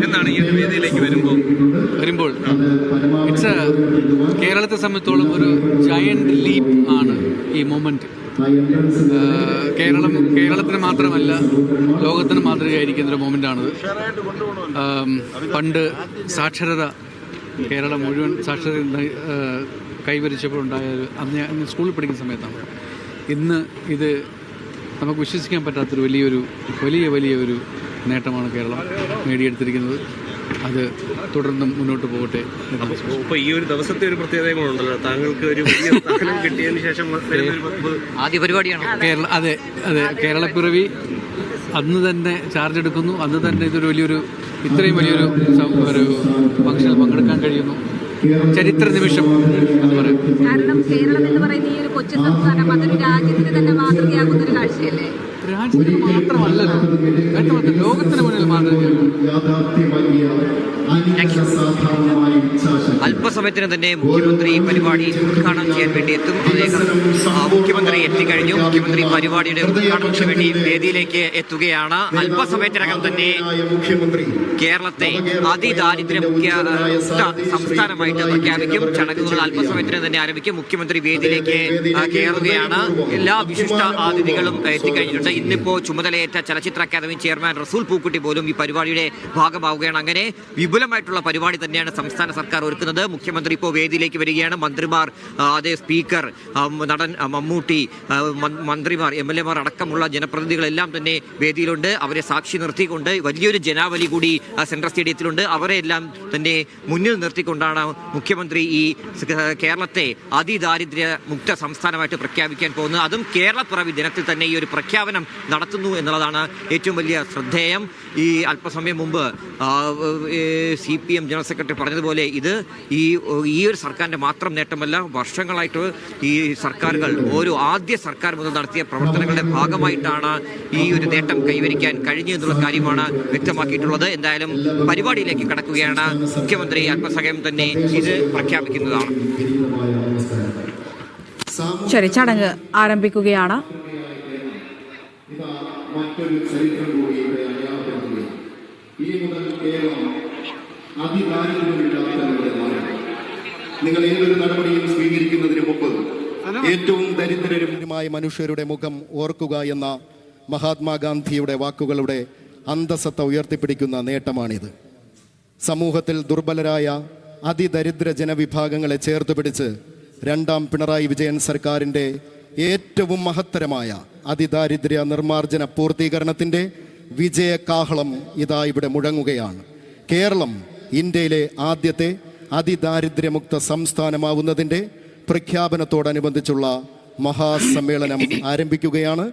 എന്നാണ് ഈ ഒരു വേദിയിലേക്ക് വരുമ്പോൾ കേരളത്തെ സംബന്ധിച്ചോളം ഒരു ജയന്റ് ലീപ്പ് ആണ് ഈ മൊമെന്റ്. കേരളത്തിന് മാത്രമല്ല ലോകത്തിന് മാതൃകയായിരിക്കുന്ന ഒരു മൊമെൻ്റാണിത്. പണ്ട് കേരളം മുഴുവൻ സാക്ഷരത കൈവരിച്ചപ്പോഴുണ്ടായ അന്ന് ഞാൻ സ്കൂളിൽ പഠിക്കുന്ന സമയത്താണ്. ഇന്ന് ഇത് നമുക്ക് വിശ്വസിക്കാൻ പറ്റാത്തൊരു വലിയൊരു നേട്ടമാണ് കേരളം നേടിയെടുത്തിരിക്കുന്നത്. അത് തുടർന്നും മുന്നോട്ട് പോകട്ടെ. ഇപ്പോൾ ഈ ഒരു ദിവസത്തെ ഒരു പ്രത്യേകതകളുണ്ടല്ലോ, താങ്കൾക്ക് ഒരു വലിയ സ്ഥാനം കിട്ടിയതിന് ശേഷം ആദ്യ പരിപാടിയാണ് അതെ കേരളപ്പിറവി. അന്ന് തന്നെ ചാർജ് എടുക്കുന്നു, അന്ന് തന്നെ ഇതൊരു ഇത്രയും വലിയൊരു ഫംഗ്ഷനിൽ പങ്കെടുക്കാൻ കഴിയുന്നു. ചരിത്ര നിമിഷം എന്ന് പറയും. കാരണം കേരളം എന്ന് പറയുന്ന ഈ ഒരു കൊച്ചു സംസ്ഥാനം അതൊരു രാജ്യത്തിന് തന്നെ മാതൃകയാകുന്ന ഒരു കാഴ്ചയല്ലേ? രാജ്യത്തിന് മാത്രമല്ലല്ലോ, ലോകത്തിന് മുന്നിൽ മാതൃകയാകും. അല്പസമയത്തിന് തന്നെ മുഖ്യമന്ത്രി പരിപാടി ഉദ്ഘാടനം ചെയ്യാൻ വേണ്ടി എത്തും. അദ്ദേഹം മുഖ്യമന്ത്രി എത്തിക്കഴിഞ്ഞു. മുഖ്യമന്ത്രി പരിപാടിയുടെ ഉദ്ഘാടനത്തിന് വേണ്ടി വേദിയിലേക്ക് എത്തുകയാണ്. അല്പസമയത്തിനകം തന്നെ കേരളത്തെ അതിദാരിദ്ര്യമുക്ത സംസ്ഥാനമായിട്ട് പ്രഖ്യാപിക്കും. ചടങ്ങുകൾ അല്പസമയത്തിന് തന്നെ ആരംഭിക്കും. മുഖ്യമന്ത്രി വേദിയിലേക്ക് കയറുകയാണ്. എല്ലാ വിശിഷ്ട അതിഥികളും എത്തിക്കഴിഞ്ഞിട്ടുണ്ട്. ഇന്നിപ്പോ ചുമതലയേറ്റ ചലച്ചിത്ര അക്കാദമി ചെയർമാൻ റസൂൽ പൂക്കുട്ടി പോലും ഈ പരിപാടിയുടെ ഭാഗമാവുകയാണ്. അങ്ങനെ വിപുലമായിട്ടുള്ള പരിപാടി തന്നെയാണ് സംസ്ഥാന സർക്കാർ ഒരുക്കുന്നത്. മുഖ്യമന്ത്രി ഇപ്പോൾ വേദിയിലേക്ക് വരികയാണ്. മന്ത്രിമാർ, അതേ സ്പീക്കർ, നടൻ മമ്മൂട്ടി, മന്ത്രിമാർ, MLA മാർ അടക്കമുള്ള ജനപ്രതിനിധികളെല്ലാം തന്നെ വേദിയിലുണ്ട്. അവരെ സാക്ഷി നിർത്തിക്കൊണ്ട് വലിയൊരു ജനാവലി കൂടി സെൻട്രൽ സ്റ്റേഡിയത്തിലുണ്ട്. അവരെ എല്ലാം തന്നെ മുന്നിൽ നിർത്തിക്കൊണ്ടാണ് മുഖ്യമന്ത്രി ഈ കേരളത്തെ അതിദാരിദ്ര്യ മുക്ത സംസ്ഥാനമായിട്ട് പ്രഖ്യാപിക്കാൻ പോകുന്നത്. അതും കേരളപ്പിറവി ദിനത്തിൽ തന്നെ ഈ ഒരു പ്രഖ്യാപനം നടത്തുന്നു എന്നുള്ളതാണ് ഏറ്റവും വലിയ ശ്രദ്ധേയം. ഈ അല്പസമയം മുമ്പ് CPM ജനറൽ സെക്രട്ടറി പറഞ്ഞതുപോലെ ഇത് ഈ ഒരു സർക്കാരിൻ്റെ മാത്രം നേട്ടമല്ല, വർഷങ്ങളായിട്ട് ഈ സർക്കാരുകൾ ആദ്യ സർക്കാർ മുതൽ നടത്തിയ പ്രവർത്തനങ്ങളുടെ ഭാഗമായിട്ടാണ് ഈ ഒരു നേട്ടം കൈവരിക്കാൻ കഴിഞ്ഞു എന്നുള്ള കാര്യമാണ് വ്യക്തമാക്കിയിട്ടുള്ളത്. എന്തായാലും പരിപാടിയിലേക്ക് കടക്കുകയാണ്. മുഖ്യമന്ത്രി അല്പസമയം തന്നെ ഇത് പ്രഖ്യാപിക്കുന്നതാണ്. ശരി, ചടങ്ങ് ആരംഭിക്കുകയാണ്. മറ്റൊരു ചരിത്രം കൂടി ഇവിടെ അടയാളപ്പെടുത്തുകയാണ്. ഇനി മുതൽ കേരളം അതിദാരിദ്ര്യമില്ലാത്ത നിങ്ങൾ ഏതൊരു നടപടിയും സ്വീകരിക്കുന്നതിന് മുമ്പ് ഏറ്റവും ദരിദ്രരുമായ മനുഷ്യരുടെ മുഖം ഓർക്കുക എന്ന മഹാത്മാഗാന്ധിയുടെ വാക്കുകളുടെ അന്തസത്ത ഉയർത്തിപ്പിടിക്കുന്ന നേട്ടമാണിത്. സമൂഹത്തിൽ ദുർബലരായ അതിദരിദ്ര ജനവിഭാഗങ്ങളെ ചേർത്ത് പിടിച്ച് രണ്ടാം പിണറായി വിജയൻ സർക്കാരിൻ്റെ ഏറ്റവും മഹത്തരമായ അതിദാരിദ്ര്യ നിർമ്മാർജ്ജന പൂർത്തീകരണത്തിൻ്റെ വിജയകാഹളം ഇതാ ഇവിടെ മുഴങ്ങുകയാണ്. കേരളം ഇന്ത്യയിലെ ആദ്യത്തെ അതിദാരിദ്ര്യമുക്ത സംസ്ഥാനമാവുന്നതിൻ്റെ പ്രഖ്യാപനത്തോടനുബന്ധിച്ചുള്ള മഹാസമ്മേളനം ആരംഭിക്കുകയാണ്.